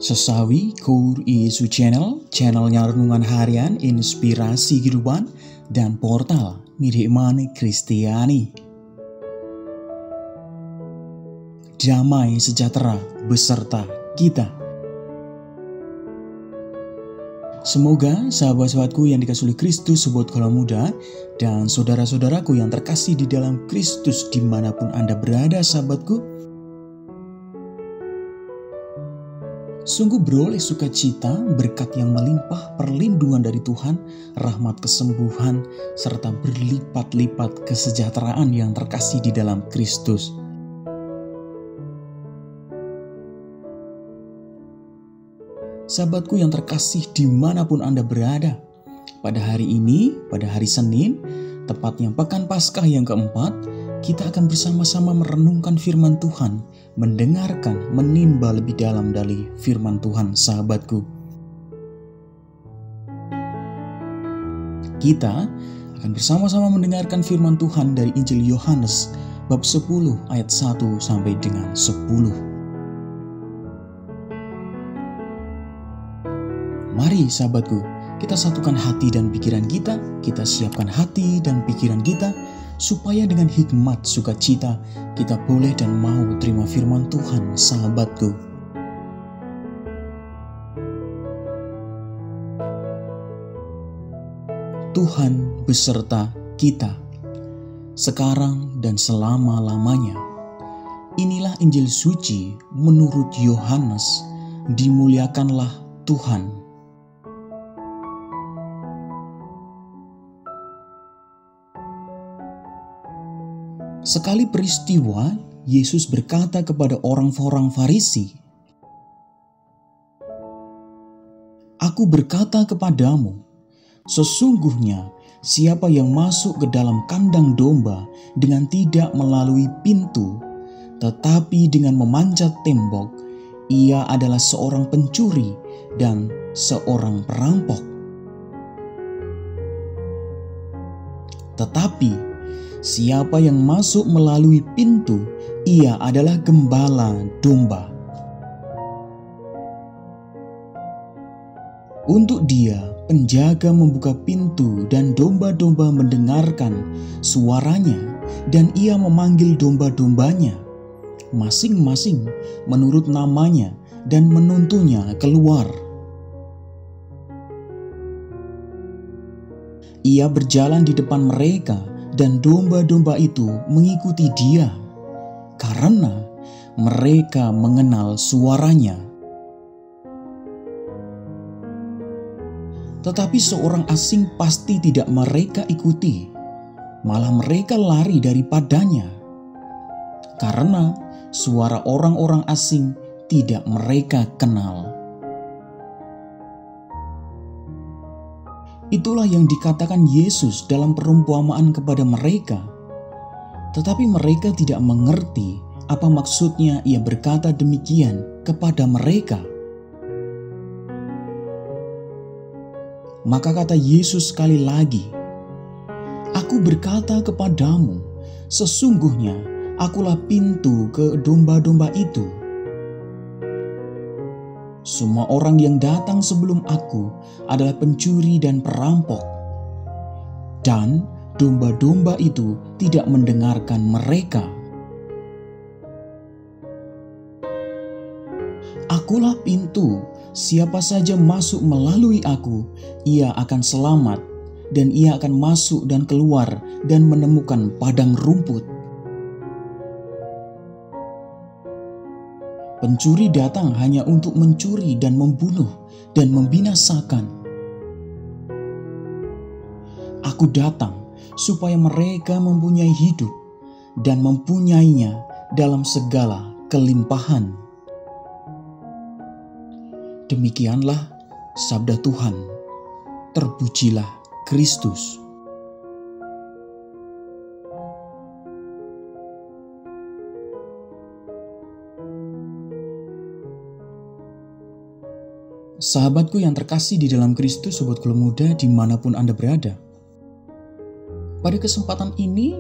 Sesawi Core Yesu channelnya renungan harian, inspirasi kehidupan, dan portal Miremane Kristiani. Damai sejahtera beserta kita. Semoga sahabat-sahabatku yang dikasihi oleh Kristus, sobat Kala Muda, dan saudara-saudaraku yang terkasih di dalam Kristus dimanapun Anda berada, sahabatku, sungguh beroleh sukacita, berkat yang melimpah, perlindungan dari Tuhan, rahmat kesembuhan, serta berlipat-lipat kesejahteraan yang terkasih di dalam Kristus. Sahabatku yang terkasih dimanapun Anda berada, pada hari ini, pada hari Senin, tepatnya Pekan Paskah yang keempat, kita akan bersama-sama merenungkan firman Tuhan, mendengarkan, menimba lebih dalam dari firman Tuhan, sahabatku. Kita akan bersama-sama mendengarkan firman Tuhan dari Injil Yohanes bab 10 ayat 1 sampai dengan 10. Mari sahabatku, kita satukan hati dan pikiran kita siapkan hati dan pikiran kita, supaya dengan hikmat sukacita kita boleh dan mau terima firman Tuhan, sahabatku. Tuhan beserta kita, sekarang dan selama-lamanya. Inilah Injil suci menurut Yohanes. Dimuliakanlah Tuhan. Sekali peristiwa, Yesus berkata kepada orang-orang Farisi, "Aku berkata kepadamu, sesungguhnya siapa yang masuk ke dalam kandang domba dengan tidak melalui pintu, tetapi dengan memanjat tembok, ia adalah seorang pencuri dan seorang perampok. Tetapi siapa yang masuk melalui pintu, ia adalah gembala domba. Untuk dia, penjaga membuka pintu dan domba-domba mendengarkan suaranya, dan ia memanggil domba-dombanya, masing-masing menurut namanya, dan menuntunnya keluar. Ia berjalan di depan mereka, dan domba-domba itu mengikuti dia, karena mereka mengenal suaranya. Tetapi seorang asing pasti tidak mereka ikuti, malah mereka lari daripadanya, karena suara orang-orang asing tidak mereka kenal." Itulah yang dikatakan Yesus dalam perumpamaan kepada mereka. Tetapi mereka tidak mengerti apa maksudnya ia berkata demikian kepada mereka. Maka kata Yesus sekali lagi, "Aku berkata kepadamu, sesungguhnya akulah pintu ke domba-domba itu. Semua orang yang datang sebelum aku adalah pencuri dan perampok, dan domba-domba itu tidak mendengarkan mereka. Akulah pintu, siapa saja masuk melalui aku, ia akan selamat, dan ia akan masuk dan keluar dan menemukan padang rumput. Pencuri datang hanya untuk mencuri dan membunuh dan membinasakan. Aku datang supaya mereka mempunyai hidup dan mempunyainya dalam segala kelimpahan." Demikianlah sabda Tuhan. Terpujilah Kristus. Sahabatku yang terkasih di dalam Kristus, sobat Kala Muda dimanapun Anda berada. Pada kesempatan ini,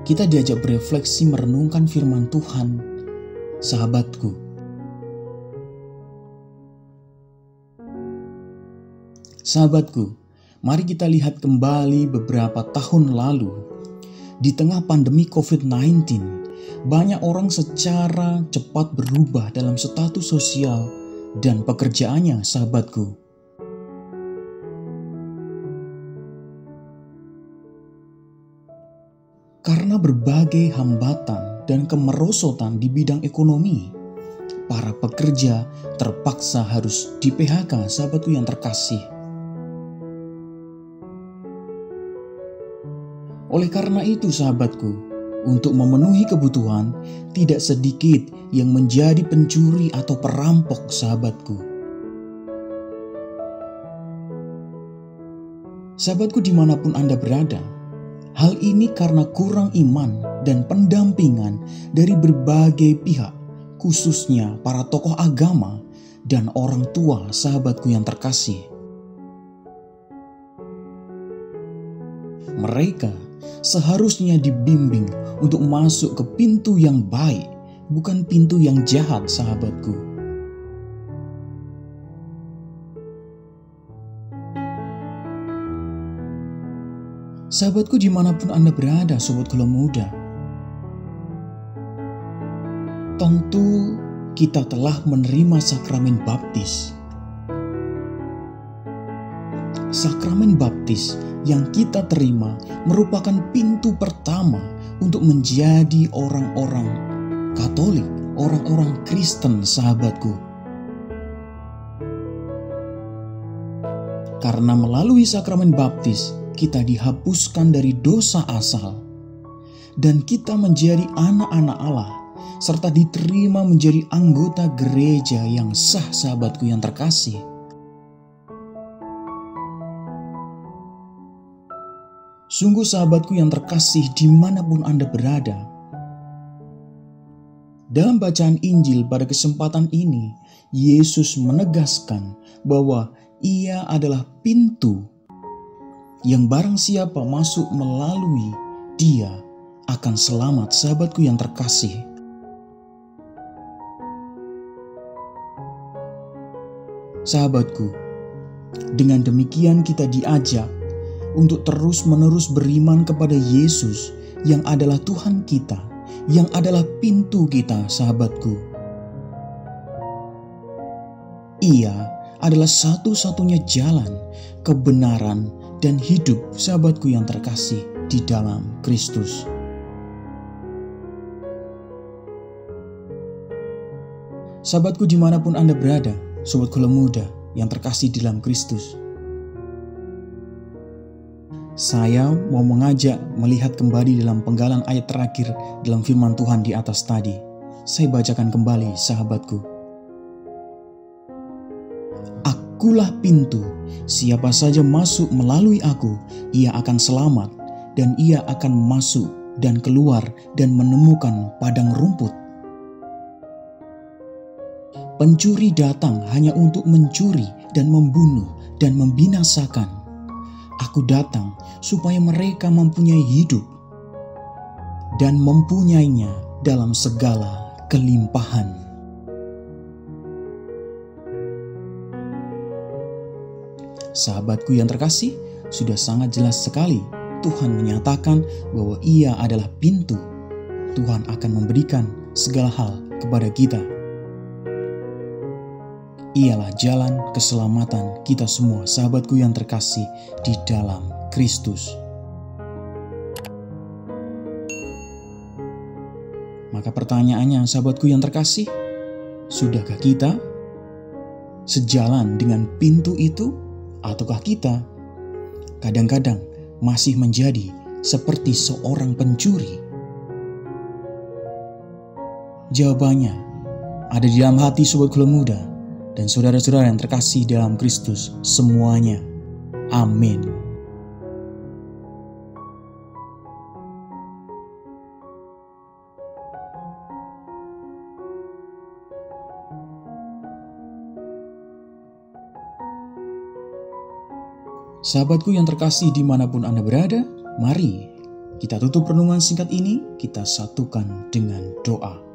kita diajak berefleksi merenungkan firman Tuhan, sahabatku. Sahabatku, mari kita lihat kembali beberapa tahun lalu. Di tengah pandemi COVID-19, banyak orang secara cepat berubah dalam status sosial dan pekerjaannya, sahabatku. Karena berbagai hambatan dan kemerosotan di bidang ekonomi, para pekerja terpaksa harus di-PHK, sahabatku yang terkasih. Oleh karena itu, sahabatku, untuk memenuhi kebutuhan, tidak sedikit yang menjadi pencuri atau perampok, sahabatku. Sahabatku, dimanapun Anda berada, hal ini karena kurang iman dan pendampingan dari berbagai pihak, khususnya para tokoh agama dan orang tua, sahabatku yang terkasih. Mereka seharusnya dibimbing untuk masuk ke pintu yang baik, bukan pintu yang jahat, sahabatku. Sahabatku, dimanapun Anda berada, sobat Gula Muda, tentu kita telah menerima sakramen baptis. Sakramen baptis yang kita terima merupakan pintu pertama untuk menjadi orang-orang Katolik, orang-orang Kristen, sahabatku. Karena melalui sakramen baptis, kita dihapuskan dari dosa asal, dan kita menjadi anak-anak Allah, serta diterima menjadi anggota gereja yang sah, sahabatku yang terkasih. Sungguh, sahabatku yang terkasih, dimanapun Anda berada, dalam bacaan Injil pada kesempatan ini, Yesus menegaskan bahwa Ia adalah pintu yang barang siapa masuk melalui Dia akan selamat, sahabatku yang terkasih. Sahabatku, dengan demikian kita diajak untuk terus-menerus beriman kepada Yesus yang adalah Tuhan kita, yang adalah pintu kita, sahabatku. Ia adalah satu-satunya jalan, kebenaran, dan hidup, sahabatku yang terkasih di dalam Kristus. Sahabatku, dimanapun Anda berada, sobat Gula Muda yang terkasih di dalam Kristus, saya mau mengajak melihat kembali dalam penggalan ayat terakhir dalam firman Tuhan di atas tadi. Saya bacakan kembali, sahabatku. Akulah pintu, siapa saja masuk melalui aku, ia akan selamat, dan ia akan masuk dan keluar dan menemukan padang rumput. Pencuri datang hanya untuk mencuri dan membunuh dan membinasakan. Aku datang supaya mereka mempunyai hidup dan mempunyainya dalam segala kelimpahan. Sahabatku yang terkasih, sudah sangat jelas sekali Tuhan menyatakan bahwa Ia adalah pintu. Tuhan akan memberikan segala hal kepada kita. Ialah jalan keselamatan kita semua, sahabatku yang terkasih di dalam Kristus. Maka pertanyaannya, sahabatku yang terkasih, sudahkah kita sejalan dengan pintu itu? Ataukah kita kadang-kadang masih menjadi seperti seorang pencuri? Jawabannya ada di dalam hati sobat Gula Muda dan saudara-saudara yang terkasih dalam Kristus semuanya. Amin. Sahabatku yang terkasih dimanapun Anda berada, mari kita tutup renungan singkat ini, kita satukan dengan doa.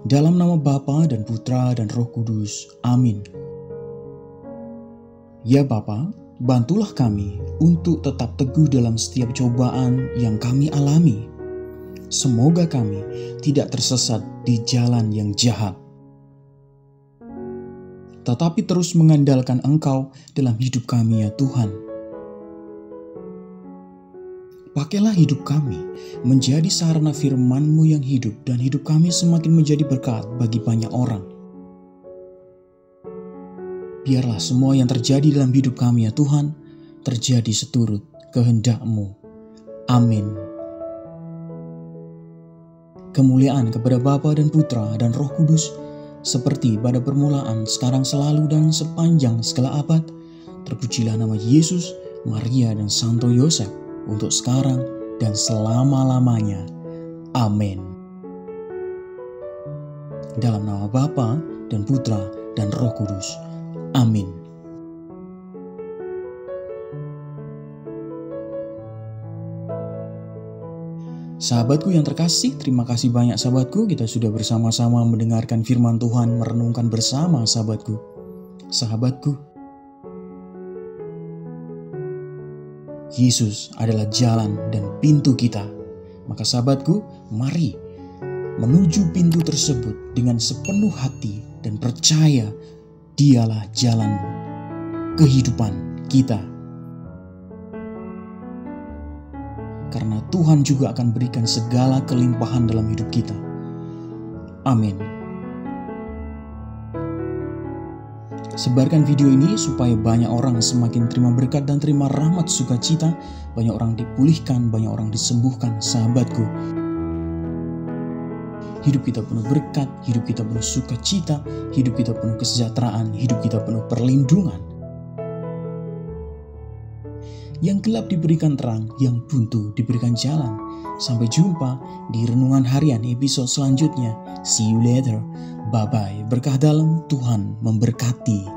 Dalam nama Bapa dan Putra dan Roh Kudus, amin. Ya Bapa, bantulah kami untuk tetap teguh dalam setiap cobaan yang kami alami. Semoga kami tidak tersesat di jalan yang jahat, tetapi terus mengandalkan Engkau dalam hidup kami ya Tuhan. Pakailah hidup kami menjadi sarana firman-Mu yang hidup, dan hidup kami semakin menjadi berkat bagi banyak orang. Biarlah semua yang terjadi dalam hidup kami ya Tuhan, terjadi seturut kehendak-Mu. Amin. Kemuliaan kepada Bapa dan Putra dan Roh Kudus, seperti pada permulaan, sekarang, selalu, dan sepanjang segala abad. Terpujilah nama Yesus, Maria, dan Santo Yosef, untuk sekarang dan selama-lamanya. Amin. Dalam nama Bapa dan Putra dan Roh Kudus. Amin. Sahabatku yang terkasih, terima kasih banyak sahabatku. Kita sudah bersama-sama mendengarkan firman Tuhan, merenungkan bersama sahabatku. Sahabatku, Yesus adalah jalan dan pintu kita. Maka sahabatku, mari menuju pintu tersebut dengan sepenuh hati dan percaya Dialah jalan kehidupan kita. Karena Tuhan juga akan berikan segala kelimpahan dalam hidup kita. Amin. Sebarkan video ini supaya banyak orang semakin terima berkat dan terima rahmat sukacita. Banyak orang dipulihkan, banyak orang disembuhkan, sahabatku. Hidup kita penuh berkat, hidup kita penuh sukacita, hidup kita penuh kesejahteraan, hidup kita penuh perlindungan. Yang gelap diberikan terang, yang buntu diberikan jalan. Sampai jumpa di Renungan Harian episode selanjutnya. See you later. Bye-bye. Berkah dalam, Tuhan memberkati.